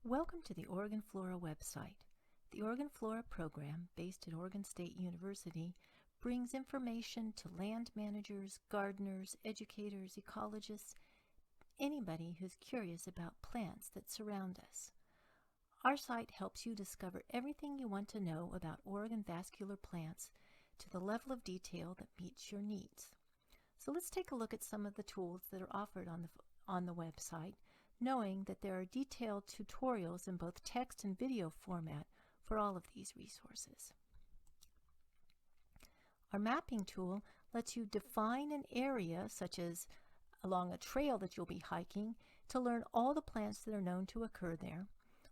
Welcome to the OregonFlora website. The OregonFlora program, based at Oregon State University, brings information to land managers, gardeners, educators, ecologists, anybody who's curious about plants that surround us. Our site helps you discover everything you want to know about Oregon vascular plants to the level of detail that meets your needs. So let's take a look at some of the tools that are offered on the website, knowing that there are detailed tutorials in both text and video format for all of these resources. Our mapping tool lets you define an area, such as along a trail that you'll be hiking, to learn all the plants that are known to occur there,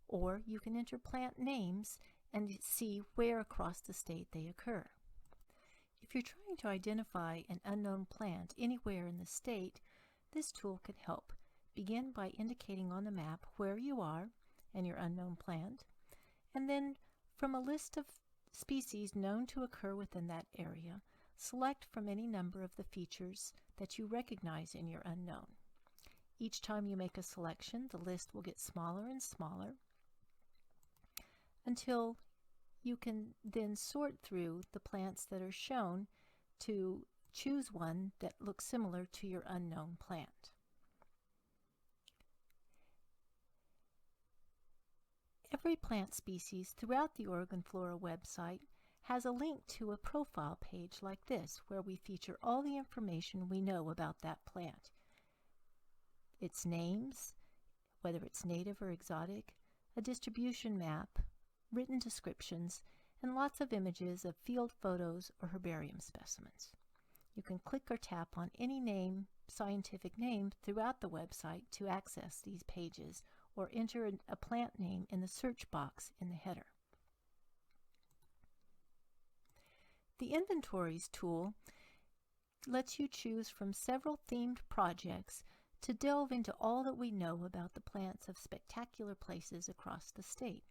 or you can enter plant names and see where across the state they occur. If you're trying to identify an unknown plant anywhere in the state, this tool can help. Begin by indicating on the map where you are and your unknown plant, and then from a list of species known to occur within that area, select from any number of the features that you recognize in your unknown. Each time you make a selection, the list will get smaller and smaller until you can then sort through the plants that are shown to choose one that looks similar to your unknown plant. Every plant species throughout the OregonFlora website has a link to a profile page like this, where we feature all the information we know about that plant. Its names, whether it's native or exotic, a distribution map, written descriptions, and lots of images of field photos or herbarium specimens. You can click or tap on any scientific name throughout the website to access these pages, or enter a plant name in the search box in the header. The Inventories tool lets you choose from several themed projects to delve into all that we know about the plants of spectacular places across the state.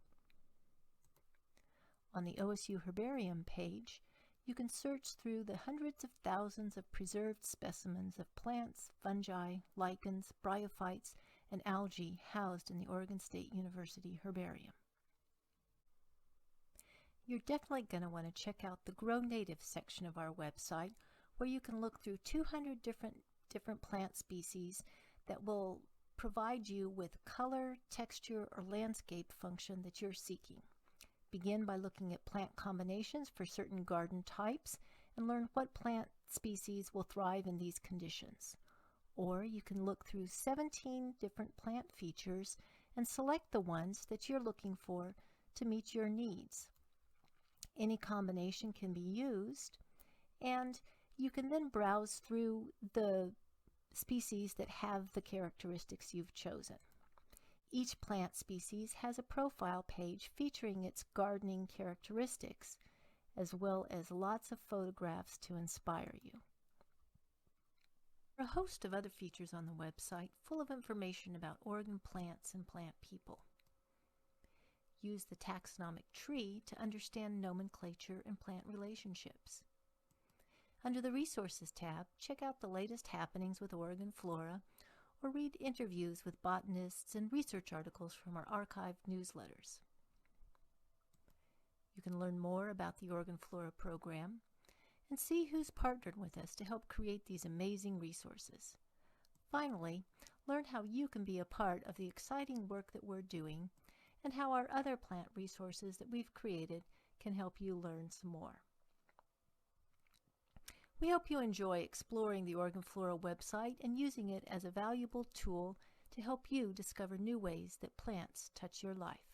On the OSU Herbarium page, you can search through the hundreds of thousands of preserved specimens of plants, fungi, lichens, bryophytes, and algae housed in the Oregon State University Herbarium. You're definitely going to want to check out the Grow Native section of our website, where you can look through 200 different plant species that will provide you with color, texture, or landscape function that you're seeking. Begin by looking at plant combinations for certain garden types and learn what plant species will thrive in these conditions. Or you can look through 17 different plant features and select the ones that you're looking for to meet your needs. Any combination can be used, and you can then browse through the species that have the characteristics you've chosen. Each plant species has a profile page featuring its gardening characteristics, as well as lots of photographs to inspire you. There are a host of other features on the website full of information about Oregon plants and plant people. Use the taxonomic tree to understand nomenclature and plant relationships. Under the Resources tab, check out the latest happenings with OregonFlora, or read interviews with botanists and research articles from our archived newsletters. You can learn more about the OregonFlora program and see who's partnered with us to help create these amazing resources. Finally, learn how you can be a part of the exciting work that we're doing and how our other plant resources that we've created can help you learn some more. We hope you enjoy exploring the OregonFlora website and using it as a valuable tool to help you discover new ways that plants touch your life.